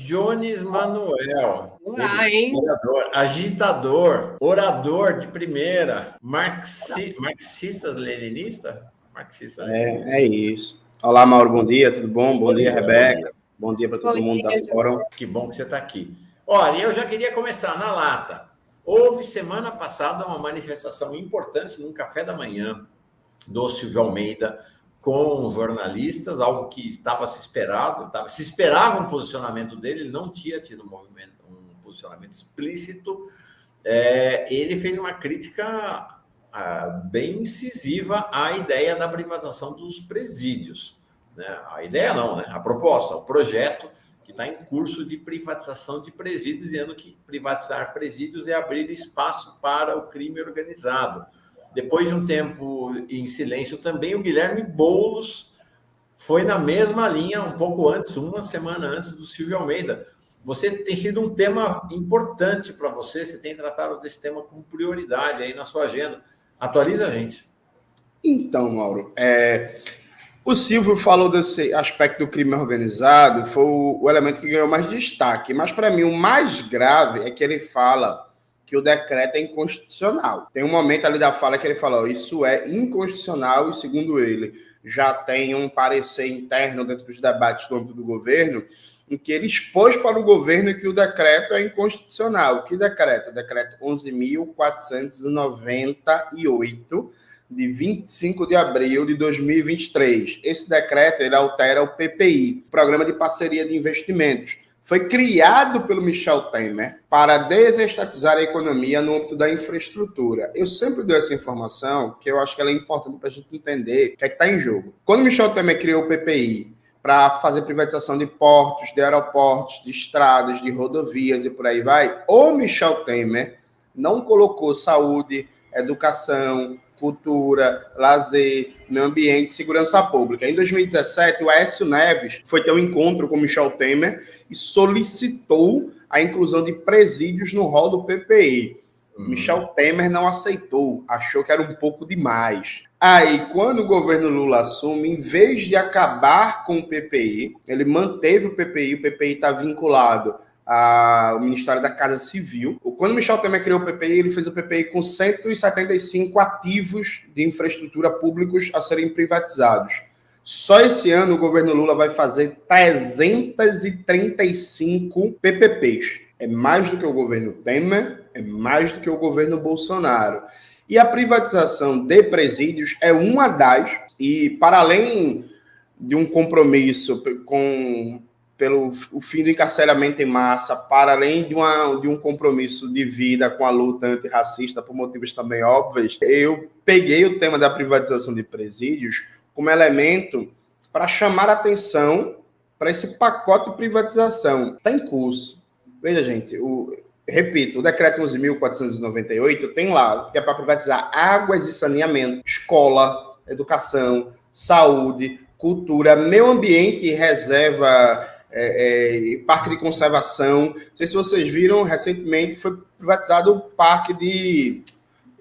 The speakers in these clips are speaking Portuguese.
Jones Manuel, Olá, ele, hein? historiador, agitador, orador de primeira, marxista-leninista? Marxista-leninista. É isso. Olá, Mauro, bom dia, tudo bom? Bom dia, Bom dia. Rebeca. Bom dia para Bom todo mundo da dia, Fórum. Que bom que você está aqui. Olha, eu já queria começar na lata. Houve semana passada uma manifestação importante num café da manhã do Silvio Almeida com jornalistas, algo que estava se esperado, se esperava um posicionamento dele, ele não tinha tido um posicionamento explícito. Ele fez uma crítica bem incisiva à ideia da privatização dos presídios. Né? A ideia não, né? A proposta, o projeto que está em curso de privatização de presídios, dizendo que privatizar presídios é abrir espaço para o crime organizado. Depois de um tempo em silêncio também, o Guilherme Boulos foi na mesma linha, um pouco antes, uma semana antes do Silvio Almeida. Você tem sido um tema importante para você tem tratado desse tema com prioridade aí na sua agenda. Atualiza a gente. Então, Mauro, o Silvio falou desse aspecto do crime organizado, foi o elemento que ganhou mais destaque, mas para mim o mais grave é que ele fala que o decreto é inconstitucional. Tem um momento ali da fala que ele fala, isso é inconstitucional e, segundo ele, já tem um parecer interno dentro dos debates do âmbito do governo, em que ele expôs para o governo que o decreto é inconstitucional. Que decreto? O decreto 11.498, de 25 de abril de 2023. Esse decreto ele altera o PPI, Programa de Parceria de Investimentos. Foi criado pelo Michel Temer para desestatizar a economia no âmbito da infraestrutura. Eu sempre dou essa informação, que eu acho que ela é importante para a gente entender o que é que está em jogo. Quando o Michel Temer criou o PPI para fazer privatização de portos, de aeroportos, de estradas, de rodovias e por aí vai, o Michel Temer não colocou saúde, educação, cultura, lazer, meio ambiente, segurança pública. Em 2017, o Aécio Neves foi ter um encontro com Michel Temer e solicitou a inclusão de presídios no rol do PPI. Michel Temer não aceitou, achou que era um pouco demais. Aí, quando o governo Lula assume, em vez de acabar com o PPI, ele manteve o PPI está vinculado ao Ministério da Casa Civil. Quando Michel Temer criou o PPI, ele fez o PPI com 175 ativos de infraestrutura públicos a serem privatizados. Só esse ano o governo Lula vai fazer 335 PPPs. É mais do que o governo Temer, é mais do que o governo Bolsonaro. E a privatização de presídios é uma das, e para além de um compromisso pelo fim do encarceramento em massa, para além de um compromisso de vida com a luta antirracista, por motivos também óbvios, eu peguei o tema da privatização de presídios como elemento para chamar atenção para esse pacote de privatização. Está em curso. Veja, gente, repito, o decreto 11.498 tem lá, que é para privatizar águas e saneamento, escola, educação, saúde, cultura, meio ambiente e reserva, parque de conservação. Não sei se vocês viram, recentemente foi privatizado o parque de...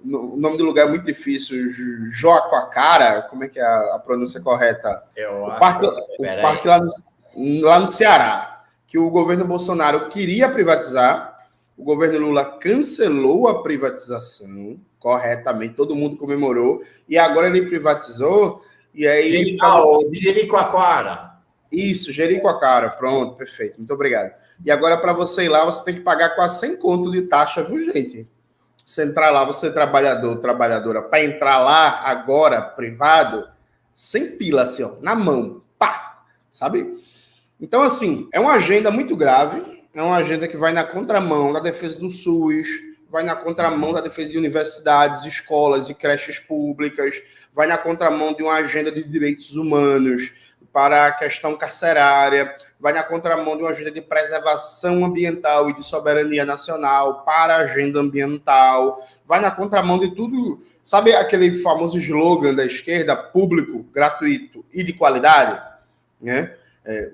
O nome do lugar é muito difícil, Joaquacara, como é que é a pronúncia correta? O parque lá no Ceará, que o governo Bolsonaro queria privatizar, o governo Lula cancelou a privatização corretamente, todo mundo comemorou, e agora ele privatizou, e aí... Jericoacoara. Isso, Jericoacoara, pronto, perfeito, muito obrigado. E agora, para você ir lá, você tem que pagar quase 100 conto de taxa, viu, gente? Você entrar lá, você é trabalhador, trabalhadora, para entrar lá agora, privado, 100 pila, assim, ó, na mão, pá, sabe? Então, assim, é uma agenda muito grave, é uma agenda que vai na contramão da defesa do SUS, vai na contramão da defesa de universidades, escolas e creches públicas, vai na contramão de uma agenda de direitos humanos para a questão carcerária, vai na contramão de uma agenda de preservação ambiental e de soberania nacional para a agenda ambiental, vai na contramão de tudo, sabe aquele famoso slogan da esquerda, público, gratuito e de qualidade, né?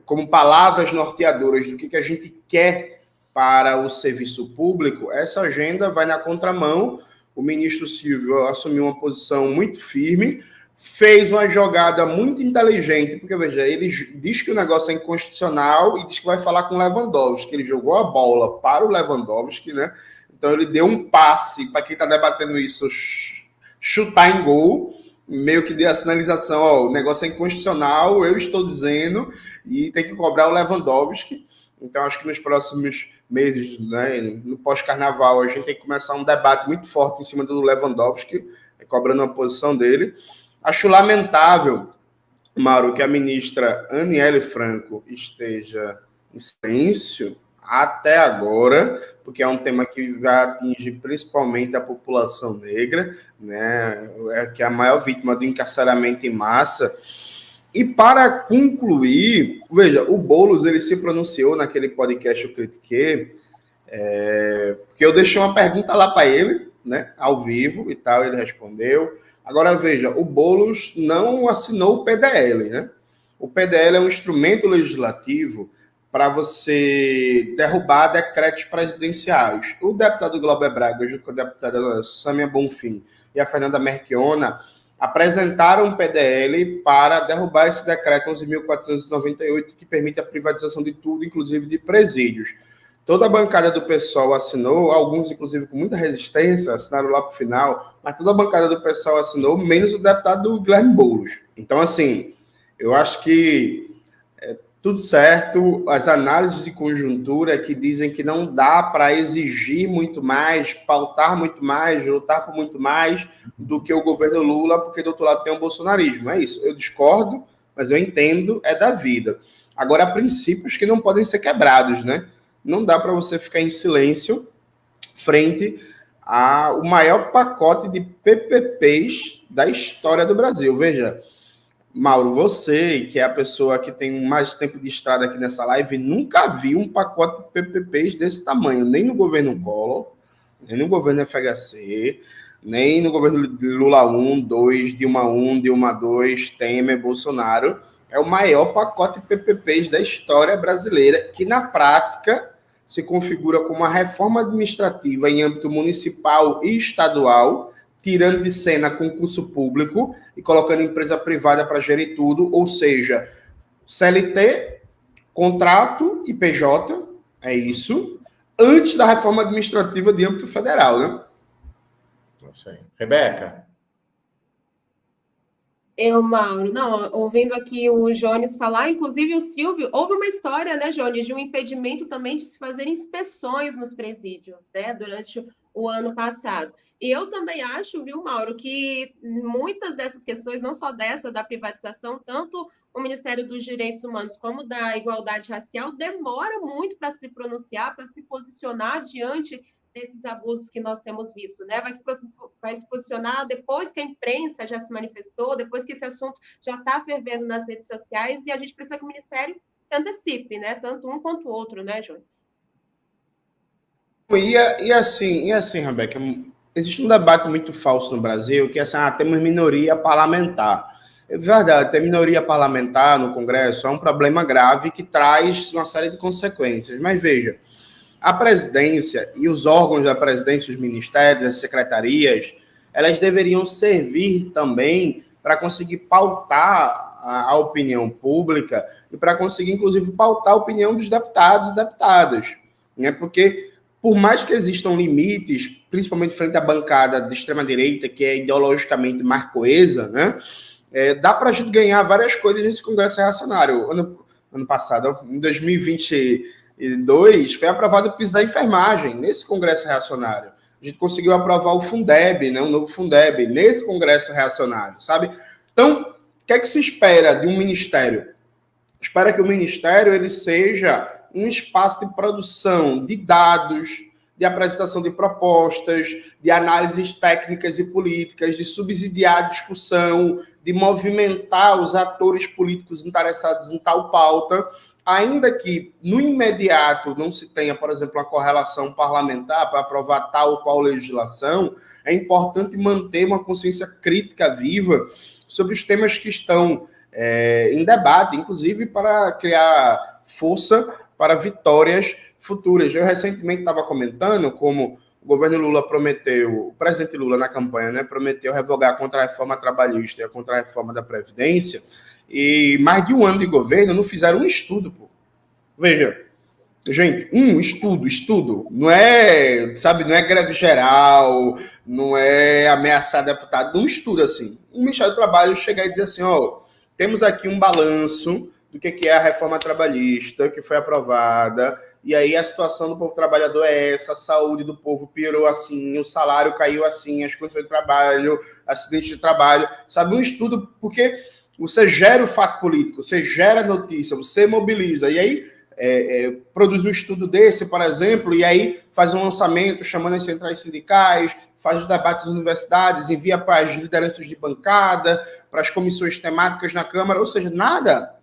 Como palavras norteadoras do que a gente quer para o serviço público, essa agenda vai na contramão. O ministro Silvio assumiu uma posição muito firme, fez uma jogada muito inteligente, porque, veja, ele diz que o negócio é inconstitucional e diz que vai falar com o Lewandowski, que ele jogou a bola para o Lewandowski, né? Então ele deu um passe, para quem está debatendo isso, chutar em gol, meio que deu a sinalização, ó, o negócio é inconstitucional, eu estou dizendo, e tem que cobrar o Lewandowski. Então acho que nos próximos meses, né, no pós-carnaval, a gente tem que começar um debate muito forte em cima do Lewandowski, cobrando a posição dele. Acho lamentável, Mauro, que a ministra Aniele Franco esteja em silêncio até agora, porque é um tema que vai atingir principalmente a população negra, né, que é a maior vítima do encarceramento em massa. E para concluir, veja, o Boulos ele se pronunciou naquele podcast Eu Critiquei, porque eu deixei uma pergunta lá para ele, né, ao vivo e tal, ele respondeu. Agora, veja, o Boulos não assinou o PDL, né? O PDL é um instrumento legislativo para você derrubar decretos presidenciais. O deputado Glauber Braga, junto com a deputada Sâmia Bonfim e a Fernanda Merchiona, apresentaram um PDL para derrubar esse decreto 11.498, que permite a privatização de tudo, inclusive de presídios. Toda a bancada do PSOL assinou, alguns, inclusive, com muita resistência, assinaram lá para o final, mas toda a bancada do PSOL assinou, menos o deputado Guilherme Boulos. Então, assim, eu acho que tudo certo, as análises de conjuntura que dizem que não dá para exigir muito mais, pautar muito mais, lutar por muito mais do que o governo Lula, porque do outro lado tem o bolsonarismo. É isso, eu discordo, mas eu entendo, é da vida. Agora, há princípios que não podem ser quebrados, né? Não dá para você ficar em silêncio frente ao maior pacote de PPPs da história do Brasil. Veja, Mauro, você, que é a pessoa que tem mais tempo de estrada aqui nessa live, nunca viu um pacote de PPPs desse tamanho, nem no governo Collor, nem no governo FHC, nem no governo de Lula 1, 2, Dilma 1, Dilma 2, Temer, Bolsonaro. É o maior pacote de PPPs da história brasileira, que na prática se configura como uma reforma administrativa em âmbito municipal e estadual, tirando de cena concurso público e colocando empresa privada para gerir tudo, ou seja, CLT, contrato e PJ, é isso, antes da reforma administrativa de âmbito federal, né? Não sei. Rebeca? Mauro, não, ouvindo aqui o Jones falar, inclusive o Silvio, houve uma história, né, Jones, de um impedimento também de se fazer inspeções nos presídios, né, durante o ano passado. E eu também acho, viu, Mauro, que muitas dessas questões, não só dessa da privatização, tanto o Ministério dos Direitos Humanos como da Igualdade Racial, demora muito para se pronunciar, para se posicionar diante desses abusos que nós temos visto, né? Vai se posicionar depois que a imprensa já se manifestou, depois que esse assunto já está fervendo nas redes sociais, e a gente precisa que o Ministério se antecipe, né? Tanto um quanto o outro, né, Jones? E assim, Rebeca, existe um debate muito falso no Brasil, que é assim, temos minoria parlamentar. É verdade, ter minoria parlamentar no Congresso é um problema grave que traz uma série de consequências. Mas veja, a presidência e os órgãos da presidência, os ministérios, as secretarias, elas deveriam servir também para conseguir pautar a opinião pública e para conseguir, inclusive, pautar a opinião dos deputados e deputadas, né? Porque, por mais que existam limites, principalmente frente à bancada de extrema-direita, que é ideologicamente mais coesa, né? Dá para a gente ganhar várias coisas nesse Congresso Reacionário. Ano passado, em 2022, foi aprovado o piso da enfermagem nesse Congresso Reacionário. A gente conseguiu aprovar o Fundeb, né, o novo Fundeb, nesse Congresso Reacionário, sabe? Então, o que é que se espera de um ministério? Espera que o ministério ele seja um espaço de produção de dados, de apresentação de propostas, de análises técnicas e políticas, de subsidiar a discussão, de movimentar os atores políticos interessados em tal pauta, ainda que no imediato não se tenha, por exemplo, uma correlação parlamentar para aprovar tal ou qual legislação, é importante manter uma consciência crítica viva sobre os temas que estão em debate, inclusive para criar força para vitórias futuras. Eu recentemente estava comentando como o governo Lula prometeu, o presidente Lula na campanha, né, prometeu revogar contra a reforma trabalhista e contra a reforma da Previdência, e mais de um ano de governo não fizeram um estudo, pô. Veja, gente, estudo, não é, sabe, não é greve geral, não é ameaçar deputado, não estuda assim. O Ministério do Trabalho chegar e dizer assim, ó, temos aqui um balanço do que é a reforma trabalhista, que foi aprovada, e aí a situação do povo trabalhador é essa, a saúde do povo piorou assim, o salário caiu assim, as condições de trabalho, acidente de trabalho, sabe, um estudo, porque você gera o fato político, você gera notícia, você mobiliza, e aí produz um estudo desse, por exemplo, e aí faz um lançamento chamando as centrais sindicais, faz os debates nas universidades, envia para as lideranças de bancada, para as comissões temáticas na Câmara, ou seja, nada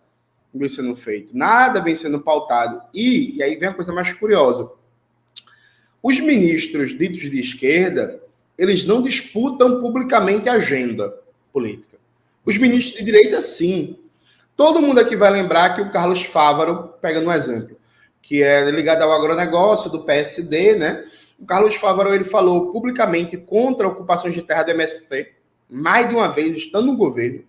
vem sendo feito, nada vem sendo pautado. E aí vem a coisa mais curiosa. Os ministros ditos de esquerda, eles não disputam publicamente a agenda política. Os ministros de direita, sim. Todo mundo aqui vai lembrar que o Carlos Fávaro, pegando um exemplo, que é ligado ao agronegócio do PSD, né? O Carlos Fávaro, ele falou publicamente contra ocupações de terra do MST, mais de uma vez, estando no governo.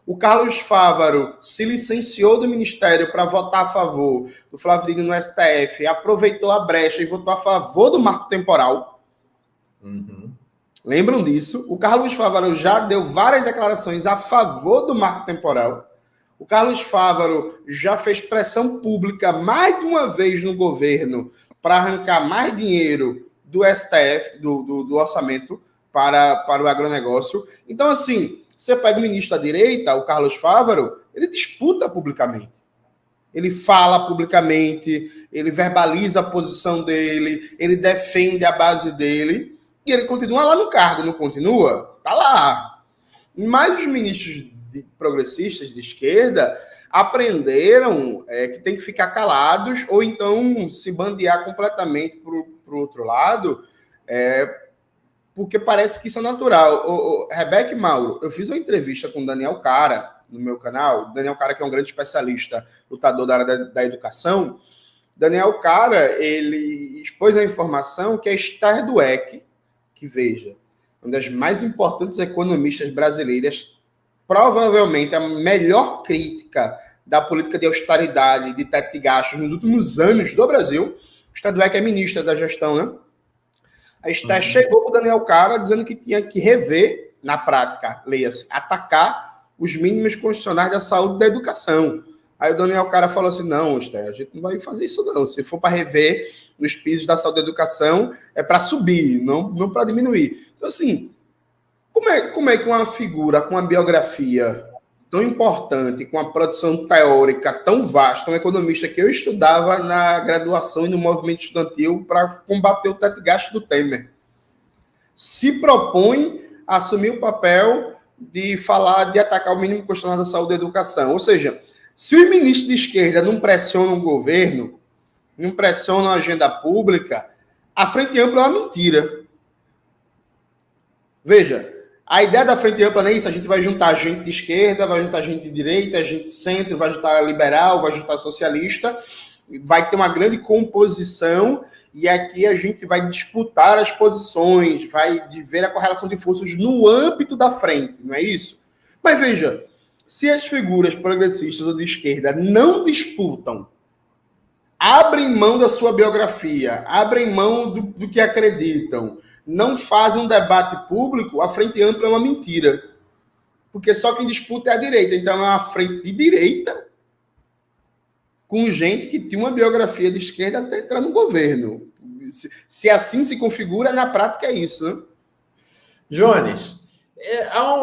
O Carlos Fávaro se licenciou do Ministério para votar a favor do Flávio Dino no STF, aproveitou a brecha e votou a favor do marco temporal. Uhum. Lembram disso? O Carlos Fávaro já deu várias declarações a favor do marco temporal. O Carlos Fávaro já fez pressão pública mais de uma vez no governo para arrancar mais dinheiro do STF, do orçamento, para o agronegócio. Então, assim, você pega o ministro da direita, o Carlos Fávaro, ele disputa publicamente. Ele fala publicamente, ele verbaliza a posição dele, ele defende a base dele, e ele continua lá no cargo, não continua? Tá lá. Mas os ministros progressistas de esquerda aprenderam que tem que ficar calados ou então se bandear completamente para o outro lado, porque parece que isso é natural. Rebeca e Mauro, eu fiz uma entrevista com o Daniel Cara no meu canal. Daniel Cara, que é um grande especialista, lutador da área da educação. Daniel Cara, ele expôs a informação que a Esther Dweck, que veja, uma das mais importantes economistas brasileiras, provavelmente a melhor crítica da política de austeridade, de teto de gastos nos últimos anos do Brasil. Esther Dweck é ministra da gestão, né? A Esther chegou para o Daniel Cara dizendo que tinha que rever, na prática, leia-se, atacar os mínimos constitucionais da saúde e da educação. Aí o Daniel Cara falou assim, não, Esther, a gente não vai fazer isso não. Se for para rever os pisos da saúde e da educação, é para subir, não para diminuir. Então, assim, como é que uma figura com uma biografia tão importante, com uma produção teórica tão vasta, um economista que eu estudava na graduação e no movimento estudantil para combater o teto de gasto do Temer, se propõe a assumir o papel de falar, de atacar o mínimo constitucional da saúde e da educação? Ou seja, se os ministros de esquerda não pressionam o governo, não pressionam a agenda pública, a Frente Ampla é uma mentira. Veja, a ideia da Frente Ampla não é isso, a gente vai juntar gente de esquerda, vai juntar gente de direita, gente de centro, vai juntar liberal, vai juntar socialista, vai ter uma grande composição e aqui a gente vai disputar as posições, vai ver a correlação de forças no âmbito da frente, não é isso? Mas veja, se as figuras progressistas ou de esquerda não disputam, abrem mão da sua biografia, abrem mão do que acreditam, não fazem um debate público, a Frente Ampla é uma mentira. Porque só quem disputa é a direita. Então é uma frente de direita com gente que tinha uma biografia de esquerda até entrar no governo. Se assim se configura, na prática é isso, né? Jones, há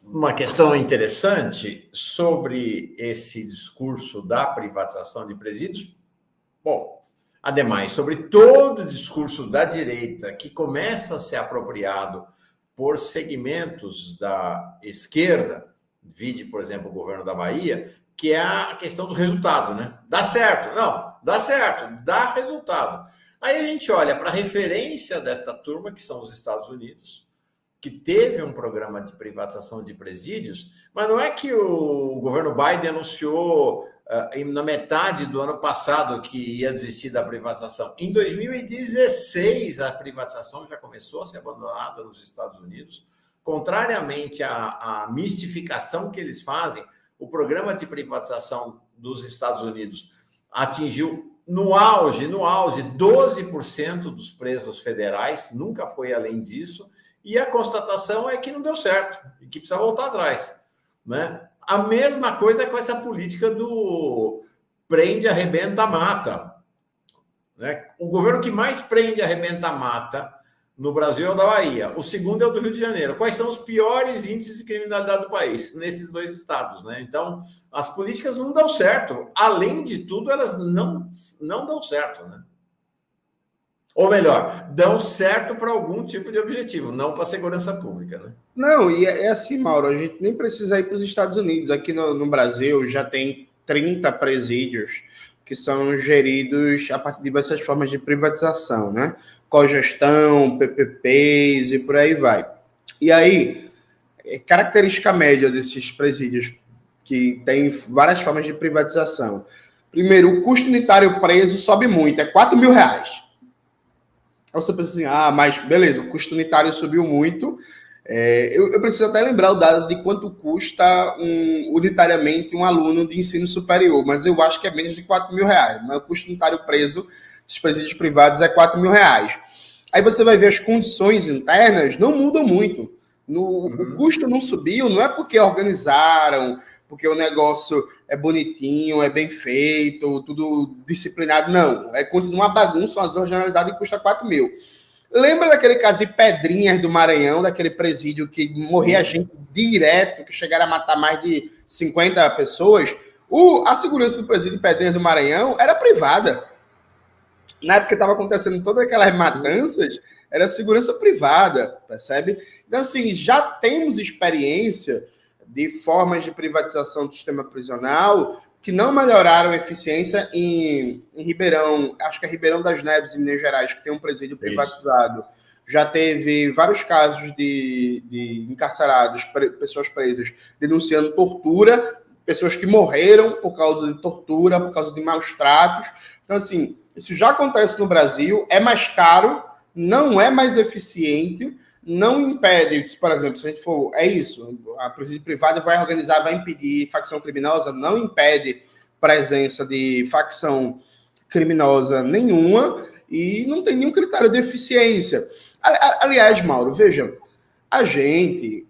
uma questão interessante sobre esse discurso da privatização de presídios. Bom, ademais, sobre todo o discurso da direita que começa a ser apropriado por segmentos da esquerda, vide, por exemplo, o governo da Bahia, que é a questão do resultado, né? Dá certo. Não, dá certo, dá resultado. Aí a gente olha para a referência desta turma, que são os Estados Unidos, que teve um programa de privatização de presídios, mas não é que o governo Biden anunciou na metade do ano passado que ia desistir da privatização. Em 2016, a privatização já começou a ser abandonada nos Estados Unidos. Contrariamente à mistificação que eles fazem, o programa de privatização dos Estados Unidos atingiu no auge, 12% dos presos federais, nunca foi além disso, e a constatação é que não deu certo, e que precisa voltar atrás, né? A mesma coisa com essa política do prende, arrebenta, mata, né? O governo que mais prende, arrebenta, mata no Brasil é o da Bahia, o segundo é o do Rio de Janeiro. Quais são os piores índices de criminalidade do país? Nesses dois estados, né? Então, as políticas não dão certo. Além de tudo, elas não dão certo, né? Ou melhor, dão certo para algum tipo de objetivo, não para a segurança pública, né? Não, e é assim, Mauro, a gente nem precisa ir para os Estados Unidos. Aqui no Brasil já tem 30 presídios que são geridos a partir de diversas formas de privatização, né? Cogestão, PPPs e por aí vai. E aí, característica média desses presídios que tem várias formas de privatização. Primeiro, o custo unitário preso sobe muito, é R$4 mil. Aí você pensa assim, mas beleza, o custo unitário subiu muito. Eu preciso até lembrar o dado de quanto custa unitariamente um aluno de ensino superior, mas eu acho que é menos de R$4 mil. Mas o custo unitário preso dos presídios privados é R$4 mil. Aí você vai ver as condições internas não mudam muito. O custo não subiu, não é porque organizaram, porque o negócio é bonitinho, é bem feito, tudo disciplinado, não. Continua uma bagunça, umas duas generalizadas e custa R$4 mil. Lembra daquele caso de Pedrinhas do Maranhão, daquele presídio que morria gente direto, que chegaram a matar mais de 50 pessoas? A segurança do presídio de Pedrinhas do Maranhão era privada. Na época que estava acontecendo todas aquelas matanças, era segurança privada, percebe? Então, assim, já temos experiência de formas de privatização do sistema prisional que não melhoraram a eficiência em Ribeirão, acho que é Ribeirão das Neves, em Minas Gerais, que tem um presídio privatizado. Isso. Já teve vários casos de encarcerados, pessoas presas, denunciando tortura, pessoas que morreram por causa de tortura, por causa de maus tratos. Então, assim, isso já acontece no Brasil, é mais caro, não é mais eficiente, não impede, por exemplo, se a gente for, a presídio privada vai organizar, vai impedir facção criminosa, não impede presença de facção criminosa nenhuma e não tem nenhum critério de eficiência. Aliás, Mauro, veja, a gente,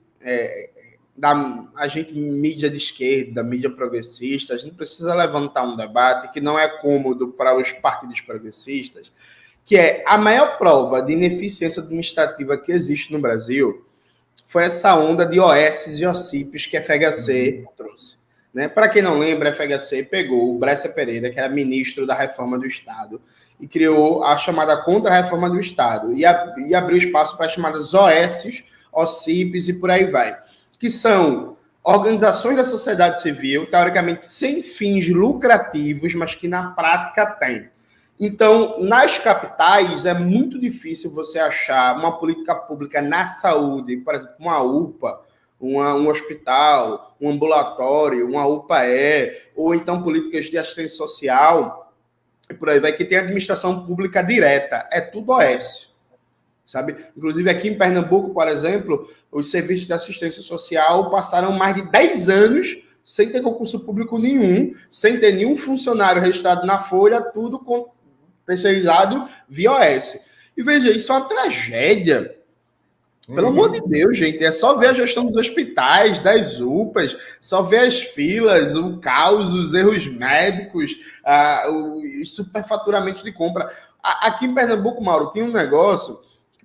mídia de esquerda, mídia progressista, a gente precisa levantar um debate que não é cômodo para os partidos progressistas, que é a maior prova de ineficiência administrativa que existe no Brasil foi essa onda de OS e OCIPs que a FHC trouxe. Né? Para quem não lembra, a FHC pegou o Brescia Pereira, que era ministro da Reforma do Estado, e criou a chamada Contra-Reforma do Estado, e abriu espaço para as chamadas OS, OCIPs e por aí vai, que são organizações da sociedade civil, teoricamente sem fins lucrativos, mas que na prática têm. Então, nas capitais, é muito difícil você achar uma política pública na saúde, por exemplo, uma UPA, um hospital, um ambulatório, uma UPAE, ou então políticas de assistência social, e por aí vai, que tem administração pública direta. É tudo OS, sabe? Inclusive, aqui em Pernambuco, por exemplo, os serviços de assistência social passaram mais de 10 anos sem ter concurso público nenhum, sem ter nenhum funcionário registrado na folha, tudo terceirizado via OS. E veja, isso é uma tragédia. Pelo amor de Deus, gente, é só ver a gestão dos hospitais, das UPAs, só ver as filas, o caos, os erros médicos, os superfaturamentos de compra. Aqui em Pernambuco, Mauro, tinha um negócio,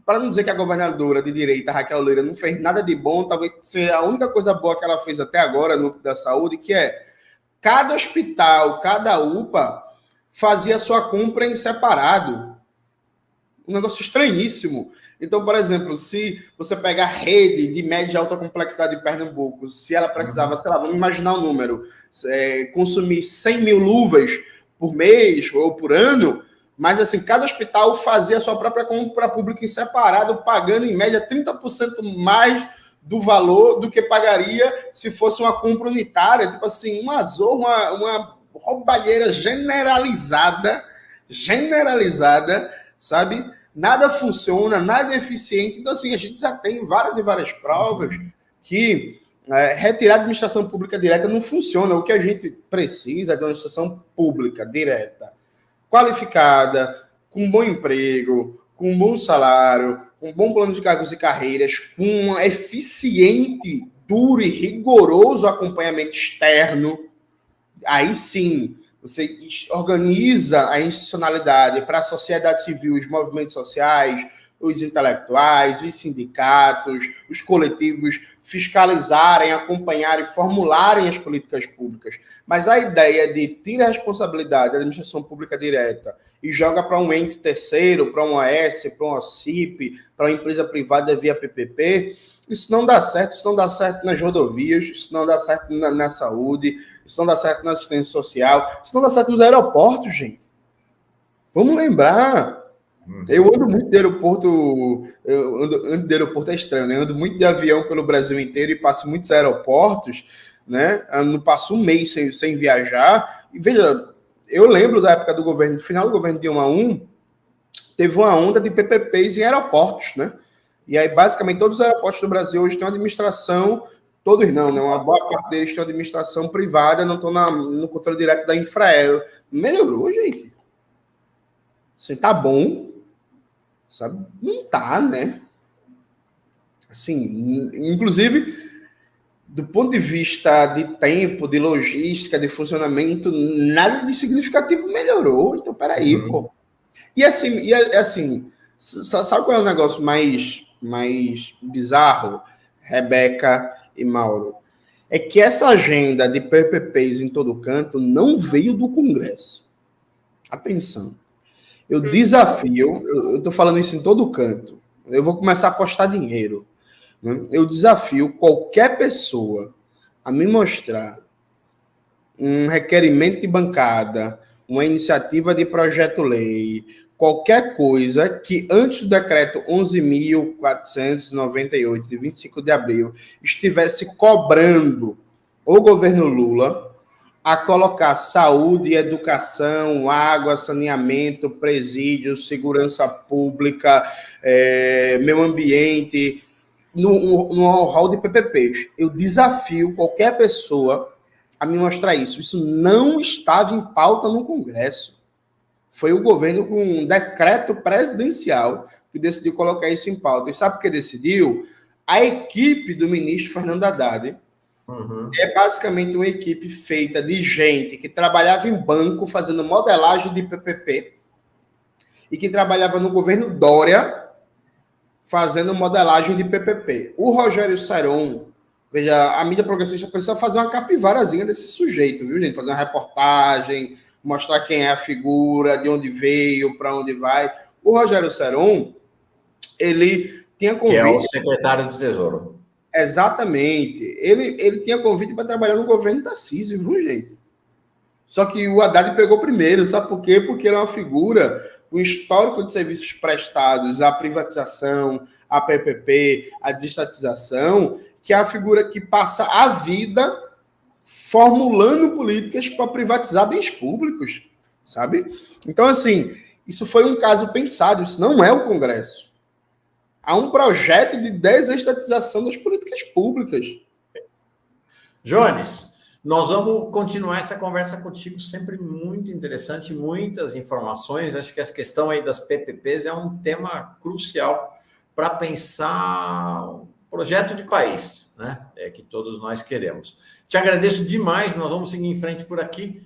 para não dizer que a governadora de direita, Raquel Lira, não fez nada de bom, talvez seja a única coisa boa que ela fez até agora no âmbito da saúde, que é cada hospital, cada UPA fazia sua compra em separado. Um negócio estranhíssimo. Então, por exemplo, se você pegar a rede de média e alta complexidade de Pernambuco, se ela precisava, sei lá, vamos imaginar o número, consumir 100 mil luvas por mês ou por ano, mas assim, cada hospital fazia a sua própria compra pública em separado, pagando em média 30% mais do valor do que pagaria se fosse uma compra unitária. Tipo assim, uma roubalheira generalizada, sabe? Nada funciona, nada é eficiente. Então, assim, a gente já tem várias e várias provas que retirar a administração pública direta não funciona. O que a gente precisa é de uma administração pública direta, qualificada, com bom emprego, com bom salário, com bom plano de cargos e carreiras, com um eficiente, duro e rigoroso acompanhamento externo. Aí sim, você organiza a institucionalidade para a sociedade civil, os movimentos sociais, os intelectuais, os sindicatos, os coletivos fiscalizarem, acompanharem, formularem as políticas públicas. Mas a ideia de tirar a responsabilidade da administração pública direta e joga para um ente terceiro, para um OS, para um OCIP, para uma empresa privada via PPP, isso não dá certo. Isso não dá certo nas rodovias, isso não dá certo na saúde, isso não dá certo na assistência social, isso não dá certo nos aeroportos, gente. Vamos lembrar. Eu ando muito de aeroporto, ando de aeroporto é estranho, né? Eu ando muito de avião pelo Brasil inteiro e passo muitos aeroportos, né? Eu não passo um mês sem viajar. E veja, eu lembro da época do governo, no final do governo Dilma 1, teve uma onda de PPPs em aeroportos, né? E aí, basicamente, todos os aeroportos do Brasil hoje têm uma administração, todos não, né? Uma boa parte deles tem uma administração privada, não estão no controle direto da Infraero. Melhorou, gente. Assim, tá bom, sabe? Não tá, né? Assim, inclusive, do ponto de vista de tempo, de logística, de funcionamento, nada de significativo melhorou. Então, peraí, pô. E assim, sabe qual é o negócio mais bizarro, Rebeca e Mauro? É que essa agenda de PPPs em todo canto não veio do Congresso. Atenção. Eu desafio, eu estou falando isso em todo canto, eu vou começar a apostar dinheiro. Né? Eu desafio qualquer pessoa a me mostrar um requerimento de bancada, uma iniciativa de projeto-lei, qualquer coisa que antes do decreto 11.498, de 25 de abril, estivesse cobrando o governo Lula a colocar saúde, educação, água, saneamento, presídio, segurança pública, meio ambiente, no hall de PPPs. Eu desafio qualquer pessoa a me mostrar isso. Isso não estava em pauta no Congresso. Foi o governo com um decreto presidencial que decidiu colocar isso em pauta. E sabe por que decidiu? A equipe do ministro Fernando Haddad é basicamente uma equipe feita de gente que trabalhava em banco fazendo modelagem de PPP e que trabalhava no governo Dória fazendo modelagem de PPP. O Rogério Seron, veja, a mídia progressista precisa fazer uma capivarazinha desse sujeito, viu, gente? Fazer uma reportagem, mostrar quem é a figura, de onde veio, para onde vai. O Rogério Seron, ele tinha convite... Que é o secretário do Tesouro. Exatamente. Ele tinha convite para trabalhar no governo Tarcísio, viu, gente? Só que o Haddad pegou primeiro, sabe por quê? Porque ele é uma figura com histórico de serviços prestados, a privatização, a PPP, a desestatização, que é a figura que passa a vida formulando políticas para privatizar bens públicos, sabe? Então, assim, isso foi um caso pensado, isso não é o Congresso. Há um projeto de desestatização das políticas públicas. Jones, nós vamos continuar essa conversa contigo, sempre muito interessante, muitas informações. Acho que essa questão aí das PPPs é um tema crucial para pensar o projeto de país, né? É que todos nós queremos. Te agradeço demais, nós vamos seguir em frente por aqui.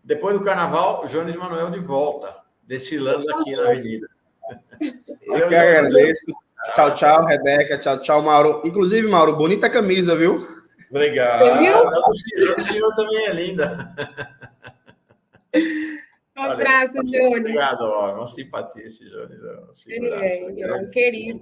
Depois do Carnaval, Jones Manuel de volta, desfilando aqui na Avenida. Eu que agradeço. Tchau, tchau, Rebeca. Tchau, tchau, Mauro. Inclusive, Mauro, bonita camisa, viu? Obrigado. O senhor também é linda. Um abraço, Jones. Obrigado, ó. Uma simpatia esse Jones. É um querido.